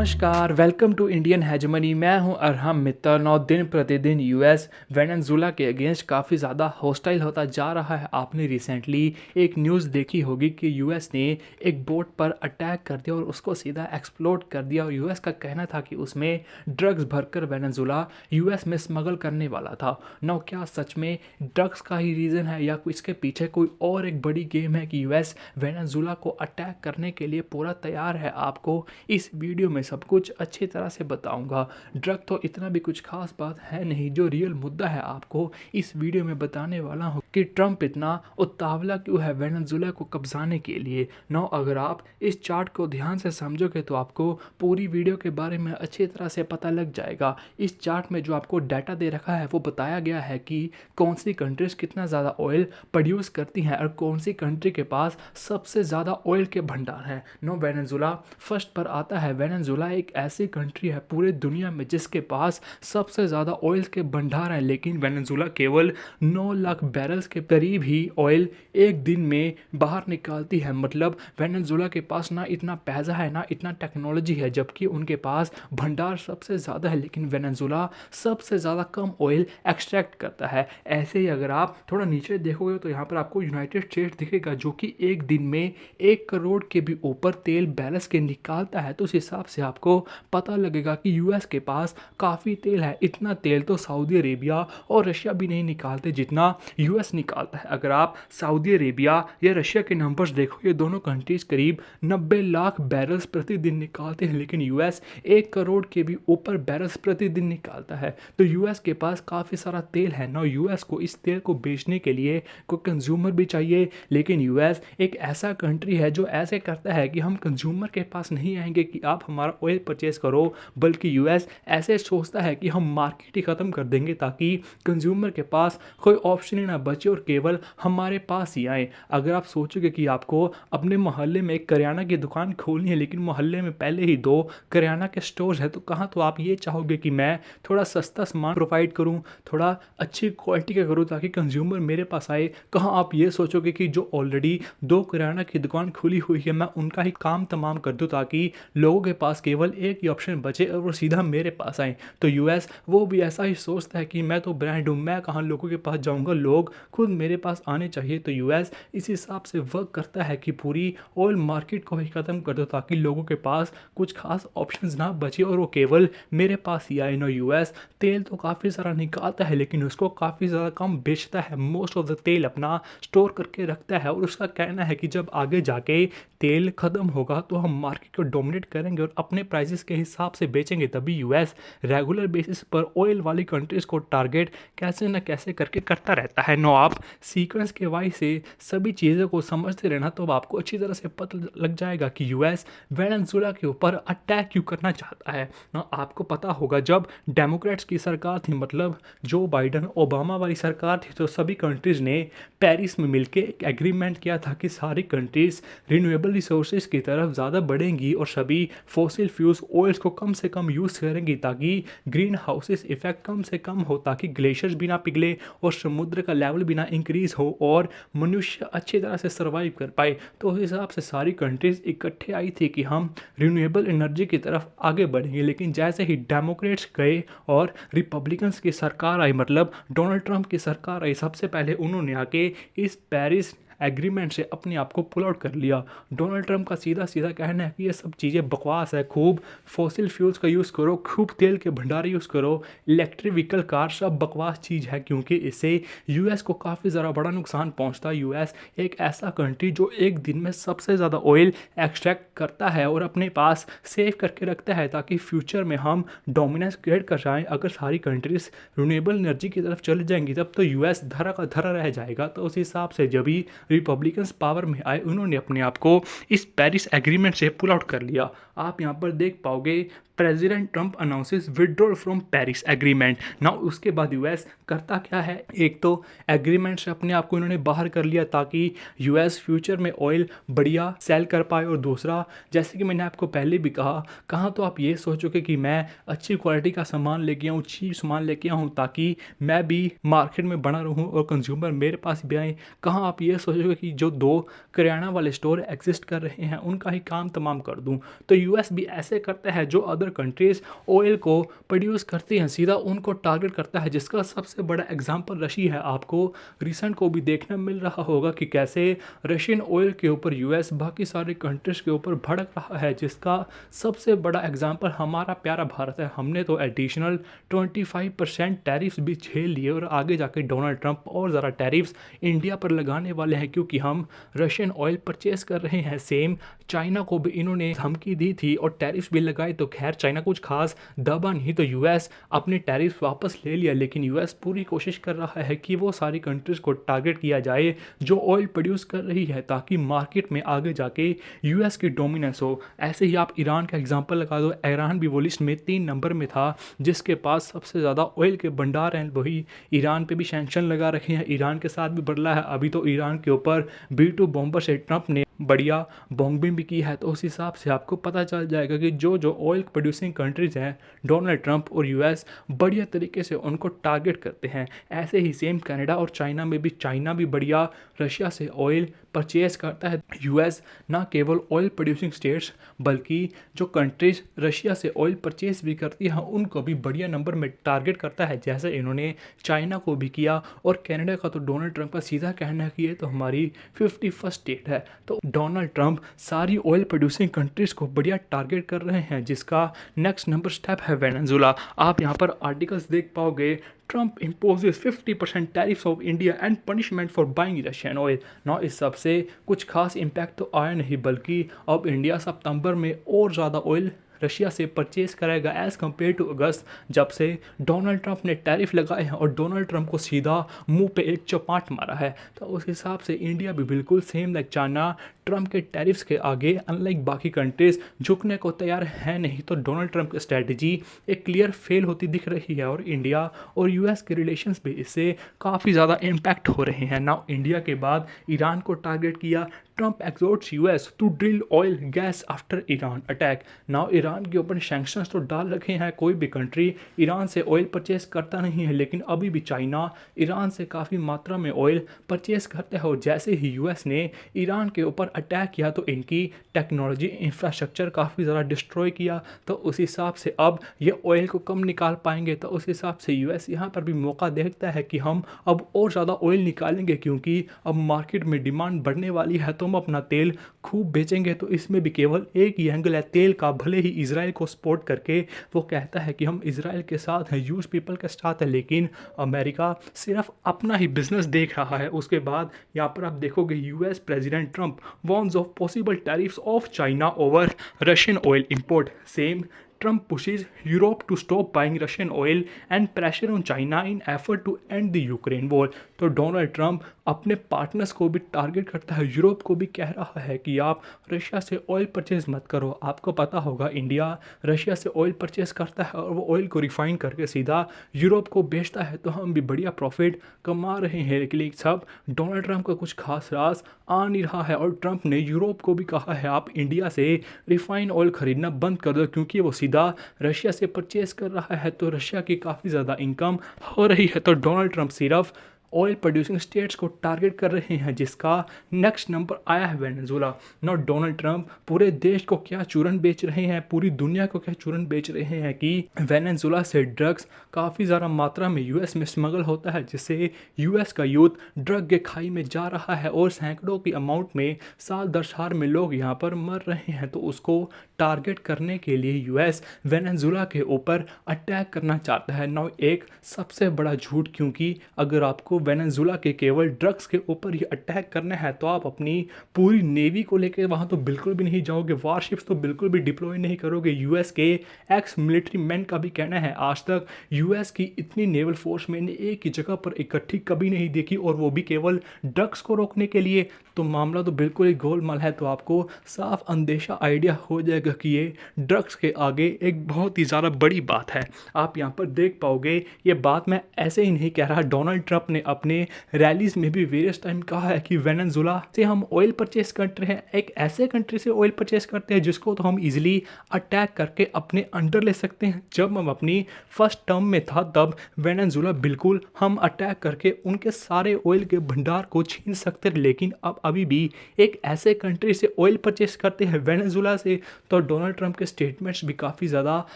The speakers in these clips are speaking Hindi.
नमस्कार, वेलकम टू इंडियन हेजमनी। मैं हूं अरहम मित्तल। नौ दिन प्रतिदिन यूएस वेनेजुला के अगेंस्ट काफ़ी ज़्यादा हॉस्टाइल होता जा रहा है। आपने रिसेंटली एक न्यूज़ देखी होगी कि यूएस ने एक बोट पर अटैक कर दिया और उसको सीधा एक्सप्लोड कर दिया। और यूएस का कहना था कि उसमें ड्रग्स भरकर वेनेजुला यूएस में स्मगल करने वाला था। नौ क्या सच में ड्रग्स का ही रीज़न है या इसके पीछे कोई और एक बड़ी गेम है कि यूएस वेनेजुला को अटैक करने के लिए पूरा तैयार है? आपको इस वीडियो में सब कुछ अच्छी तरह से बताऊंगा। ड्रग तो इतना भी कुछ खास बात है नहीं, जो रियल मुद्दा है आपको इस वीडियो में बताने वाला हूं कि ट्रंप इतना उतावला क्यों है वेनेजुला को कब्जाने के लिए। नौ अगर आप इस चार्ट को ध्यान से समझोगे तो आपको पूरी वीडियो के बारे में अच्छी तरह से पता लग जाएगा। इस चार्ट में जो आपको डाटा दे रखा है वो बताया गया है कि कौन सी कंट्रीज कितना ज़्यादा ऑयल प्रोड्यूस करती हैं और कौन सी कंट्री के पास सबसे ज़्यादा ऑयल के भंडार हैं। नो वेनेजुला फर्स्ट पर आता है। वेनेजुला एक ऐसी कंट्री है पूरे दुनिया में जिसके पास सबसे ज़्यादा ऑयल के भंडार हैं, लेकिन वेनेजुला केवल 9 लाख बैरल्स के करीब ही ऑयल एक दिन में बाहर निकालती है। मतलब वेनेजुला के पास ना इतना पैसा है ना इतना टेक्नोलॉजी है, जबकि उनके पास भंडार सबसे ज़्यादा है, लेकिन वेनेजुला सबसे ज़्यादा कम ऑयल एक्सट्रैक्ट करता है। ऐसे ही अगर आप थोड़ा नीचे देखोगे तो यहाँ पर आपको यूनाइटेड स्टेट्स दिखेगा, जो कि एक दिन में 1 करोड़ के भी ऊपर तेल बैरल्स के निकालता है। तो उस हिसाब से आपको पता लगेगा कि यूएस के पास काफ़ी तेल है। इतना तेल तो सऊदी अरेबिया और रशिया भी नहीं निकालते जितना यूएस निकालता है। अगर आप सऊदी अरेबिया या रशिया के नंबर्स देखो, ये दोनों कंट्रीज करीब 90 लाख बैरल्स प्रतिदिन निकालते हैं, लेकिन यूएस 1 करोड़ के भी ऊपर बैरल्स प्रतिदिन निकालता है। तो यूएस के पास काफ़ी सारा तेल है ना। यूएस को इस तेल को बेचने के लिए कोई कंज्यूमर भी चाहिए, लेकिन यूएस एक ऐसा कंट्री है जो ऐसे करता है कि हम कंज्यूमर के पास नहीं आएंगे कि आप हमारा ऑयल परचेज करो, बल्कि यूएस ऐसे सोचता है कि हम मार्केट ही ख़त्म कर देंगे ताकि कंज्यूमर के पास कोई ऑप्शन ही ना बचे और केवल हमारे पास ही आए। अगर आप सोचोगे कि आपको अपने मोहल्ले में एक करियाना की दुकान खोलनी है, लेकिन मोहल्ले में पहले ही 2 करियाना के स्टोर है, तो कहाँ तो आप ये चाहोगे कि मैं थोड़ा सस्ता सामान प्रोवाइड करूँ, थोड़ा अच्छी क्वालिटी का करूँ ताकि कंज्यूमर मेरे पास आए। कहाँ आप ये सोचोगे कि जो ऑलरेडी 2 करियाना की दुकान खुली हुई है मैं उनका ही काम तमाम कर दूं ताकि लोगों के पास केवल एक ही ऑप्शन बचे और वो सीधा मेरे पास आए। तो यूएस वो भी ऐसा ही सोचता है कि मैं तो ब्रांड हूँ, मैं कहाँ लोगों के पास जाऊँगा, लोग खुद मेरे पास आने चाहिए। तो यूएस इस हिसाब से वर्क करता है कि पूरी ऑयल मार्केट को ही ख़त्म कर दो ताकि लोगों के पास कुछ खास ऑप्शंस ना बचे और वो केवल मेरे पास ही आए। नो यूएस तेल तो काफ़ी सारा निकालता है, लेकिन उसको काफ़ी ज़्यादा कम बेचता है। मोस्ट ऑफ द तेल अपना स्टोर करके रखता है और उसका कहना है कि जब आगे जाके तेल ख़त्म होगा तो हम मार्केट को डोमिनेट करेंगे और अपने प्राइसेस के हिसाब से बेचेंगे। तभी यूएस रेगुलर बेसिस पर ऑयल वाली कंट्रीज़ को टारगेट कैसे न कैसे करके करता रहता है। नो आप सीक्वेंस के वाइज से सभी चीज़ों को समझते रहना तो आपको अच्छी तरह से पता लग जाएगा कि यूएस वेनेजुला के ऊपर अटैक क्यों करना चाहता है। ना आपको पता होगा जब डेमोक्रेट्स की सरकार थी, मतलब जो बाइडन ओबामा वाली सरकार थी, तो सभी कंट्रीज़ ने पेरिस में मिलकर एक एग्रीमेंट किया था कि सारी कंट्रीज़ रिन्यूएबल रिसोर्सेज की तरफ ज़्यादा बढ़ेंगी और सभी फॉसिल फ्यूल्स ऑयल्स को कम से कम यूज़ करेंगी ताकि ग्रीन हाउसेस इफेक्ट कम से कम हो, ताकि ग्लेशियर्स भी ना पिघले और समुद्र का लेवल भी ना इंक्रीज़ हो और मनुष्य अच्छी तरह से सर्वाइव कर पाए। तो उस हिसाब से सारी कंट्रीज़ इकट्ठे आई थी कि हम रिन्यूएबल एनर्जी की तरफ आगे बढ़ेंगे। लेकिन जैसे ही डेमोक्रेट्स गए और रिपब्लिकन्स की सरकार आई, मतलब डोनाल्ड ट्रंप की सरकार आई, सबसे पहले उन्होंने आके इस पेरिस एग्रीमेंट से अपने आप को पुल आउट कर लिया। डोनाल्ड ट्रंप का सीधा सीधा कहना है कि ये सब चीज़ें बकवास है, खूब फॉसिल फ्यूल्स का यूज़ करो, खूब तेल के भंडार यूज़ करो, इलेक्ट्रिक व्हीकल कार सब बकवास चीज़ है, क्योंकि इससे यूएस को काफ़ी ज़्यादा बड़ा नुकसान पहुंचता है। यूएस एक ऐसा कंट्री जो एक दिन में सबसे ज़्यादा ऑयल एक्सट्रैक्ट करता है और अपने पास सेव करके रखता है ताकि फ्यूचर में हम डोमिनेंस क्रिएट कर जाएँ। अगर सारी कंट्रीज रिन्यूएबल एनर्जी की तरफ चली जाएंगी तब तो यूएस धरा का धरा रह जाएगा। तो उस हिसाब से जब भी रिपब्लिकन्स पावर में आए उन्होंने अपने आप को इस पेरिस एग्रीमेंट से पुल आउट कर लिया। आप यहाँ पर देख पाओगे president Trump announces withdrawal from Paris agreement. ना उसके बाद यूएस करता क्या है, एक तो एग्रीमेंट से अपने आप को इन्होंने बाहर कर लिया ताकि यूएस फ्यूचर में ऑयल बढ़िया सेल कर पाए, और दूसरा जैसे कि मैंने आपको पहले भी कहा तो आप ये सोचोगे कि मैं अच्छी क्वालिटी का सामान लेके आऊँ, चीप सामान लेके आऊँ ताकि मैं भी मार्केट में बना रहूँ और कंज्यूमर मेरे पास भी आए। कहाँ आप ये सोचोगे सोचोगे कि जो 2 किराना वाले स्टोर एग्जिस्ट कर रहे हैं उनका ही काम तमाम कर दूं। तो यूएस भी ऐसे करता है, जो अदर कंट्रीज़ ऑयल को प्रोड्यूस करती हैं सीधा उनको टारगेट करता है, जिसका सबसे बड़ा एग्जांपल रशिया है। आपको रिसेंट को भी देखने मिल रहा होगा कि कैसे रशियन ऑयल के ऊपर यूएस बाकी सारे कंट्रीज़ के ऊपर भड़क रहा है, जिसका सबसे बड़ा एग्जांपल हमारा प्यारा भारत है। हमने तो एडिशनल 25% टैरिफ्स भी झेल लिए और आगे जाके डोनाल्ड ट्रंप और ज़्यादा टैरिफ्स इंडिया पर लगाने वाले हैं, क्योंकि हम रशियन ऑयल परचेस कर रहे हैं। सेम चाइना को भी इन्होंने धमकी दी थी और टैरिफ्स भी लगाए, तो खैर चाइना कुछ खास दबा नहीं, तो यूएस अपने टैरिफ वापस ले लिया। लेकिन यूएस पूरी कोशिश कर रहा है कि वो सारी कंट्रीज़ को टारगेट किया जाए जो ऑयल प्रोड्यूस कर रही है, ताकि मार्केट में आगे जाके यूएस की डोमिनेंस हो। ऐसे ही आप ईरान का एग्जांपल लगा दो, ईरान भी वो लिस्ट में 3 नंबर में था, जिसके पास सबसे ज़्यादा ऑयल के भंडार हैं। वही ईरान पे भी सैंक्शन लगा रखे हैं, ईरान के साथ भी बदला है। अभी तो ईरान के ऊपर B2 बॉम्बर से ट्रंप ने बढ़िया बॉम्बिंग भी की है। तो उस हिसाब से आपको पता चल जाएगा कि जो जो ऑयल प्रोड्यूसिंग कंट्रीज़ हैं, डोनाल्ड ट्रंप और यूएस बढ़िया तरीके से उनको टारगेट करते हैं। ऐसे ही सेम कनाडा और चाइना में भी, चाइना भी बढ़िया रशिया से ऑयल परचेज करता है। यूएस ना केवल ऑयल प्रोड्यूसिंग स्टेट्स बल्कि जो कंट्रीज रशिया से ऑयल परचेज भी करती हैं उनको भी बढ़िया नंबर में टारगेट करता है, जैसे इन्होंने चाइना को भी किया। और कनाडा का तो डोनाल्ड ट्रंप का सीधा कहना है कि ये तो हमारी 51st स्टेट है। तो डोनाल्ड ट्रंप सारी ऑयल प्रोड्यूसिंग कंट्रीज़ को बढ़िया टारगेट कर रहे हैं, जिसका नेक्स्ट नंबर स्टेप है वेनेजुला। आप यहाँ पर आर्टिकल्स देख पाओगे, Trump imposes 50% tariffs of India and punishment for buying Russian oil। ना इस सबसे कुछ खास इम्पैक्ट तो आया नहीं, बल्कि अब इंडिया सितंबर में और ज़्यादा ऑयल रशिया से परचेज करेगा एज़ कम्पेयर टू अगस्त, जब से डोनाल्ड ट्रंप ने टैरिफ लगाए हैं और डोनाल्ड ट्रंप को सीधा मुंह पे एक चपाट मारा है। तो उस हिसाब से इंडिया भी बिल्कुल सेम लाइक चाइना ट्रंप के टैरिफ्स के आगे अनलाइक बाकी कंट्रीज झुकने को तैयार है नहीं। तो डोनाल्ड ट्रंप की स्ट्रैटेजी एक क्लियर फेल होती दिख रही है और इंडिया और यूएस के रिलेशंस भी इससे काफ़ी ज़्यादा इम्पैक्ट हो रहे हैं। नाउ इंडिया के बाद ईरान को टारगेट किया, Trump exhorts US to drill oil gas after Iran attack. Now Iran के ऊपर सैंक्शंस तो डाल रखे हैं, कोई भी कंट्री ईरान से ऑयल परचेस करता नहीं है, लेकिन अभी भी चाइना ईरान से काफ़ी मात्रा में ऑयल परचेस करता है। और जैसे ही यूएस ने ईरान के ऊपर अटैक किया तो इनकी टेक्नोलॉजी इंफ्रास्ट्रक्चर काफ़ी ज़्यादा डिस्ट्रॉय किया, तो उस हिसाब से अब ये ऑयल को कम निकाल पाएंगे। तो उस हिसाब से यूएस यहाँ पर भी मौका देखता है कि हम अब और ज़्यादा ऑयल निकालेंगे, क्योंकि अब मार्केट में डिमांड बढ़ने वाली है, तो हम अपना तेल खूब बेचेंगे। तो इसमें भी केवल एक ही एंगल है तेल का, भले ही इजराइल को सपोर्ट करके वो कहता है कि हम इजराइल के साथ हैं, यूज पीपल के साथ है, लेकिन अमेरिका सिर्फ अपना ही बिजनेस देख रहा है। उसके बाद यहाँ पर आप देखोगे US president Trump warns of possible tariffs of China over Russian oil import. Same, Trump pushes Europe to stop buying Russian oil and pressure on China in effort to end the Ukraine war। तो डोनाल्ड ट्रंप अपने पार्टनर्स को भी टारगेट करता है, यूरोप को भी कह रहा है कि आप रशिया से ऑयल परचेज मत करो। आपको पता होगा इंडिया रशिया से ऑयल परचेज करता है और वो ऑयल को रिफाइन करके सीधा यूरोप को बेचता है, तो हम भी बढ़िया प्रॉफिट कमा रहे हैं। लेकिन सब डोनाल्ड ट्रंप का कुछ खास राज आ नहीं रहा है और ट्रंप ने यूरोप को भी कहा है आप इंडिया से रिफाइन ऑयल खरीदना बंद कर दो, क्योंकि वो सीधा रशिया से परचेज कर रहा है, तो रशिया की काफ़ी ज़्यादा इनकम हो रही है। तो डोनाल्ड ट्रंप सिर्फ ऑयल प्रोड्यूसिंग स्टेट्स को टारगेट कर रहे हैं, जिसका नेक्स्ट नंबर आया है वेनेजुला। नॉट डोनाल्ड ट्रंप पूरे देश को क्या चूरन बेच रहे हैं, पूरी दुनिया को क्या चूरन बेच रहे हैं कि वेनेजुला से ड्रग्स काफ़ी ज़्यादा मात्रा में यूएस में स्मगल होता है, जिससे यूएस का यूथ ड्रग के खाई में जा रहा है और सैकड़ों की अमाउंट में साल दर साल में लोग यहाँ पर मर रहे हैं। तो उसको टारगेट करने के लिए यूएस वेनेजुला के ऊपर अटैक करना चाहता है। नाउ एक सबसे बड़ा झूठ, क्योंकि अगर आपको वेनेजुला के केवल ड्रग्स के ऊपर ही अटैक करना है तो आप अपनी पूरी नेवी को लेकर वहाँ तो बिल्कुल भी नहीं जाओगे, वारशिप्स तो बिल्कुल भी डिप्लॉय नहीं करोगे। यूएस के एक्स मिलिट्री मैन का भी कहना है आज तक यूएस की इतनी नेवल फोर्स मैंने एक ही जगह पर इकट्ठी कभी नहीं देखी, और वो भी केवल ड्रग्स को रोकने के लिए। तो मामला तो बिल्कुल ही गोलमाल है। तो आपको साफ अंदेशा आइडिया हो जाएगा कि ये ड्रग्स के आगे एक बहुत ही ज़्यादा बड़ी बात है। आप यहाँ पर देख पाओगे, ये बात मैं ऐसे ही नहीं कह रहा, डोनाल्ड ट्रंप ने अपने रैलीज में भी वेरियस टाइम कहा है कि वेनेजुला से हम ऑयल परचेस करते हैं, एक ऐसे कंट्री से ऑयल परचेस करते हैं जिसको तो हम इजीली अटैक करके अपने अंडर ले सकते हैं। जब हम अपनी फर्स्ट टर्म में था तब वेनेजुला बिल्कुल हम अटैक करके उनके सारे ऑयल के भंडार को छीन सकते थे, लेकिन अब अभी भी एक ऐसे कंट्री से ऑयल परचेस करते हैं वेनेजुला से, तो डोनाल्ड ट्रंप के स्टेटमेंट्स भी काफ़ी ज़्यादा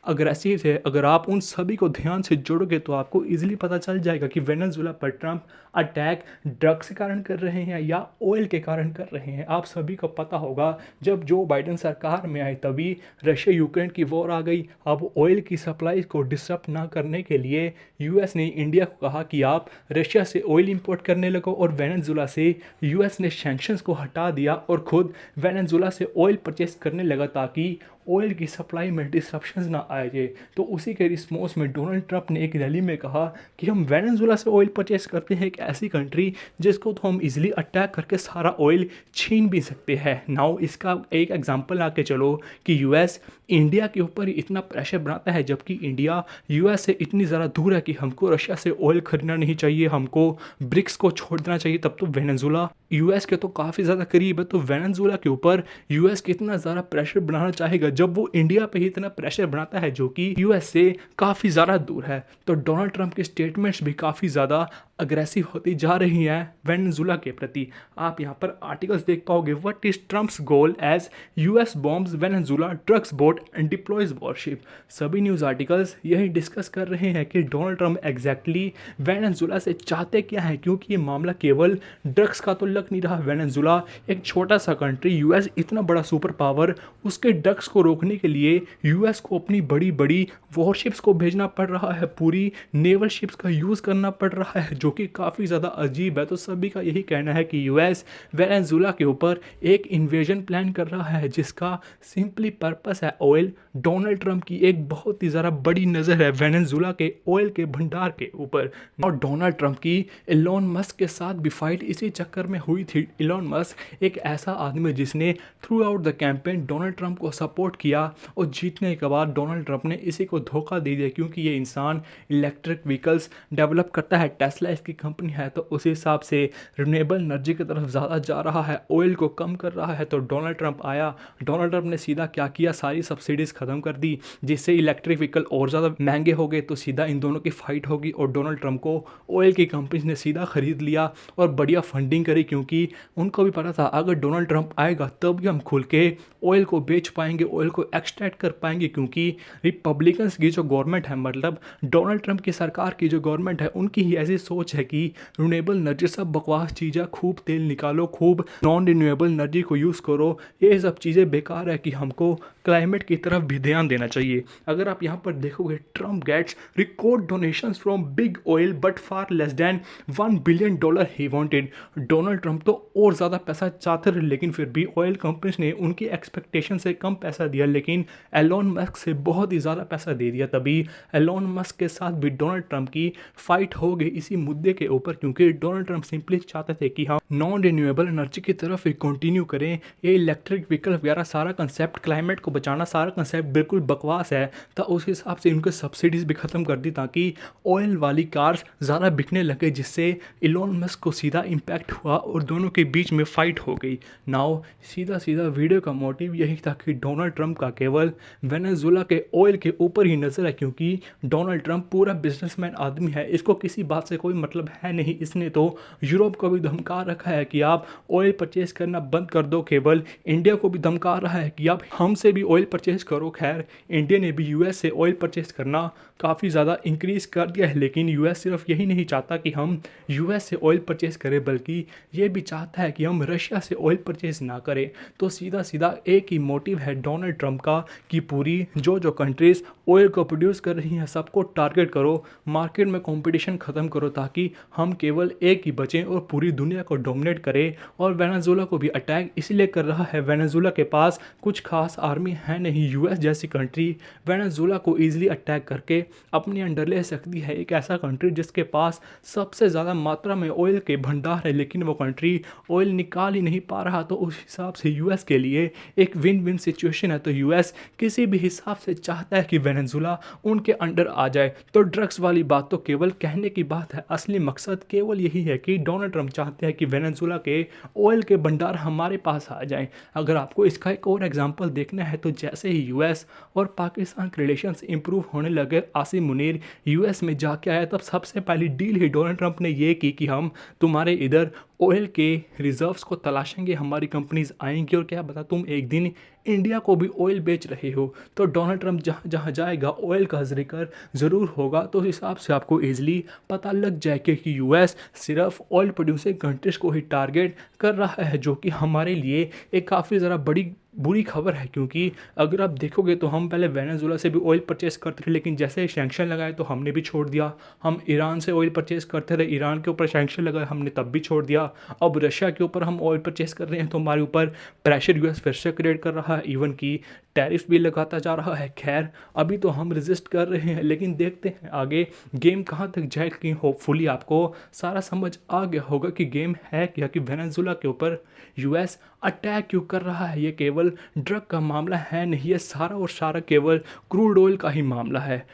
अग्रेसिव है। अगर आप उन सभी को ध्यान से जोड़ोगे तो आपको इजीली पता चल जाएगा कि वेनेजुला पर ट्रंप अटैक ड्रग्स के कारण कर रहे हैं या ऑयल के कारण कर रहे हैं। आप सभी को पता होगा जब जो बाइडेन सरकार में आए तभी रशिया यूक्रेन की वॉर आ गई। अब ऑयल की सप्लाई को डिस्टर्ब ना करने के लिए यूएस ने इंडिया को कहा कि आप रशिया से ऑयल इंपोर्ट करने लगो, और वेनेजुला से यूएस ने सैंक्शंस को हटा दिया और खुद वेनेजुला से ऑयल परचेस करने लगा ताकि ऑयल की सप्लाई में डिस्रप्शंस ना आए जाए। तो उसी के रिस्पॉन्स में डोनाल्ड ट्रंप ने एक रैली में कहा कि हम वेनेजुला से ऑयल परचेस करते हैं, एक ऐसी कंट्री जिसको तो हम इजीली अटैक करके सारा ऑयल छीन भी सकते हैं। नाउ इसका एक एग्जांपल आके चलो कि यूएस इंडिया के ऊपर ही इतना प्रेशर बनाता है, जबकि इंडिया यूएस से इतनी ज़्यादा दूर है कि हमको रशिया से ऑयल खरीदना नहीं चाहिए, हमको ब्रिक्स को छोड़ देना चाहिए। तब तो वेनेजुला यूएस के तो काफ़ी ज़्यादा करीब है, तो वेनेजुला के ऊपर यूएस कितना ज़्यादा प्रेशर बनाना चाहेगा जब वो इंडिया पे ही इतना प्रेशर बनाता है जो कि यूएस से काफ़ी ज़्यादा दूर है। तो डोनाल्ड ट्रंप के स्टेटमेंट्स भी काफ़ी ज़्यादा अग्रेसिव होती जा रही हैं वेनेजुला के प्रति। आप यहाँ पर आर्टिकल्स देख पाओगे, what is Trump's goal as US bombs Venezuela drugs boat and deploys warship. सभी न्यूज़ आर्टिकल्स यही डिस्कस कर रहे हैं कि डोनाल्ड ट्रंप एग्जैक्टली वेनेजुला से चाहते क्या है, क्योंकि ये मामला केवल ड्रग्स का तो लग नहीं रहा। वेनेजुला एक छोटा सा कंट्री, यूएस इतना बड़ा सुपर पावर, उसके ड्रग्स को रोकने के लिए यूएस को अपनी बड़ी बड़ी वॉरशिप्स को भेजना पड़ रहा है, पूरी नेवल शिप्स का यूज़ करना पड़ रहा है, जो कि काफ़ी ज़्यादा अजीब है। तो सभी का यही कहना है कि यूएस वेनेजुला के ऊपर एक इन्वेजन प्लान कर रहा है जिसका सिंपली पर्पस है ऑयल। डोनाल्ड ट्रंप की एक बहुत ही ज़्यादा बड़ी नज़र है वेनेजुला के ऑयल के भंडार के ऊपर। और डोनाल्ड ट्रंप की एलोन मस्क के साथ भी फाइट इसी चक्कर में हुई थी। एलोन मस्क एक ऐसा आदमी जिसने through out the campaign Donald Trump को सपोर्ट किया, और जीतने के बाद डोनाल्ड ट्रंप ने इसी को धोखा दे दिया, क्योंकि ये इंसान इलेक्ट्रिक व्हीकल्स डेवलप करता है, टेस्ला इसकी कंपनी है, तो उस हिसाब से रिन्यूएबल एनर्जी की तरफ ज़्यादा जा रहा है, ऑयल को कम कर रहा है। तो डोनाल्ड ट्रंप आया, डोनाल्ड ट्रंप ने सीधा क्या किया, सारी सब्सिडीज़ ख़त्म कर दी, जिससे इलेक्ट्रिक व्हीकल और ज़्यादा महंगे हो गए। तो सीधा इन दोनों की फाइट होगी और डोनाल्ड ट्रंप को ऑयल की कंपनी ने सीधा खरीद लिया और बढ़िया फंडिंग करी, क्योंकि उनको भी पता था अगर डोनाल्ड ट्रंप आएगा तब भी हम खुल के ऑयल को बेच पाएंगे, ऑयल को एक्सट्रैक्ट कर पाएंगे, क्योंकि रिपब्लिकन्स की जो गवर्नमेंट है, मतलब डोनाल्ड ट्रंप की सरकार की जो गवर्नमेंट है, उनकी ही ऐसी सोच है कि रिन्यूएबल एनर्जी सब बकवास चीज़ है, खूब तेल निकालो, खूब नॉन रिन्यूएबल एनर्जी को यूज़ करो, ये सब चीज़ें बेकार है कि हमको क्लाइमेट की तरफ भी ध्यान देना चाहिए। अगर आप यहाँ पर देखोगे, Trump gets record donations from big oil but far less than $1 billion he wanted. Donald Trump तो और ज़्यादा पैसा चाहते थे, लेकिन फिर भी ऑयल कंपनीज ने उनकी एक्सपेक्टेशन से कम पैसा दिया, लेकिन एलोन मस्क से बहुत ही ज़्यादा पैसा दे दिया। तभी एलोन मस्क के साथ भी डोनाल्ड ट्रंप की फाइट हो गई इसी मुद्दे के ऊपर, क्योंकि डोनाल्ड ट्रंप सिंपली चाहते थे कि हम नॉन रिन्यूएबल एनर्जी की तरफ ही कंटिन्यू करें। ये इलेक्ट्रिक व्हीकल वगैरह सारा कंसेप्ट, क्लाइमेट को बचाना सारा कंसेप्ट बिल्कुल बकवास है। तो उस हिसाब से उनके सब्सिडीज़ भी ख़त्म कर दी ताकि ऑयल वाली कार्स ज़्यादा बिकने लगे, जिससे एलोन मस्क को सीधा इम्पैक्ट हुआ और दोनों के बीच में फ़ाइट हो गई। नाउ सीधा सीधा वीडियो का मोटिव यही था कि डोनाल्ड ट्रंप का केवल वेनेजुला के ऑयल के ऊपर ही नज़र है, क्योंकि डोनाल्ड ट्रंप पूरा बिजनेसमैन आदमी है, इसको किसी बात से कोई मतलब है नहीं। इसने तो यूरोप को भी धमका रखा है कि आप ऑयल परचेज करना बंद कर दो, केवल इंडिया को भी धमका रहा है कि आप हमसे भी ऑयल परचेज करो। खैर, इंडिया ने भी यूएस से ऑयल परचेज करना काफ़ी ज़्यादा इंक्रीज़ कर दिया है, लेकिन यूएस सिर्फ यही नहीं चाहता कि हम यूएस से ऑयल परचेज करें, बल्कि ये भी चाहता है कि हम रशिया से ऑयल परचेज ना करें। तो सीधा सीधा एक ही मोटिव है डोनाल्ड ट्रंप का कि पूरी जो कंट्रीज़ ऑयल को प्रोड्यूस कर रही हैं सबको टारगेट करो, मार्केट में कंपटीशन ख़त्म करो, ताकि हम केवल एक ही बचें और पूरी दुनिया को डोमिनेट करें। और वेनेजुला को भी अटैक इसलिए कर रहा है, वेनेजुला के पास कुछ खास आर्मी है नहीं, यूएस जैसी कंट्री वेनेजुला को ईजिली अटैक करके अपने अंडर ले सकती है। एक ऐसा कंट्री जिसके पास सबसे ज़्यादा मात्रा में ऑयल के भंडार है, लेकिन वो कंट्री ऑयल निकाल ही नहीं पा रहा। तो उस हिसाब से यूएस के लिए एक विन विन सिचुएशन है। तो यूएस किसी भी हिसाब से चाहता है कि वेनेजुला उनके अंडर आ जाए। तो ड्रग्स वाली बात तो केवल कहने की बात है, असली मकसद केवल यही है कि डोनाल्ड ट्रंप चाहते हैं कि वेनेजुएला के ऑयल के भंडार हमारे पास आ जाएं। अगर आपको इसका एक और एग्जांपल देखना है तो जैसे ही यूएस और पाकिस्तान के रिलेशंस इंप्रूव होने लगे, आसिम मुनीर यूएस में जाके आया, तब सबसे पहली डील ही डोनाल्ड ट्रंप ने ये की कि हम तुम्हारे इधर ऑयल के रिजर्व्स को तलाशेंगे, हमारी कंपनीज आएंगी और क्या पता तुम एक दिन इंडिया को भी ऑयल बेच रहे हो। तो डोनाल्ड ट्रंप जहाँ जहाँ जाएगा ऑयल का जिक्र ज़रूर होगा। तो उस हिसाब से आपको ईजिली पता लग जाए कि यूएस सिर्फ ऑयल प्रोड्यूसिंग कंट्रीज को ही टारगेट कर रहा है, जो कि हमारे लिए एक काफ़ी ज़रा बड़ी बुरी खबर है। क्योंकि अगर आप देखोगे तो हम पहले वेनेजुएला से भी ऑयल परचेस करते थे, लेकिन जैसे सैंक्शन लगाए तो हमने भी छोड़ दिया। हम ईरान से ऑयल परचेस करते थे, ईरान के ऊपर सैंक्शन लगाए, हमने तब भी छोड़ दिया। अब रशिया के ऊपर हम ऑयल परचेस कर रहे हैं तो हमारे ऊपर प्रेशर यूएस फिर से क्रिएट कर रहा है, इवन की टैरिफ भी लगाता जा रहा है। खैर अभी तो हम रेजिस्ट कर रहे हैं, लेकिन देखते हैं आगे गेम कहाँ तक जाएगी। होपफुली आपको सारा समझ आ गया होगा कि गेम है क्या, कि वेनेजुएला के ऊपर यूएस अटैक क्यों कर रहा है। ये केवल ड्रग का मामला है नहीं, ये सारा और सारा केवल क्रूड ऑयल का ही मामला है।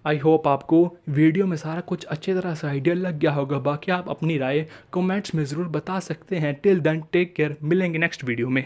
आई होप आपको वीडियो में सारा कुछ अच्छी तरह से आइडिया लग गया होगा। बाकी आप अपनी राय कमेंट्स में ज़रूर बता सकते हैं। टिल देन टेक केयर, मिलेंगे नेक्स्ट वीडियो में।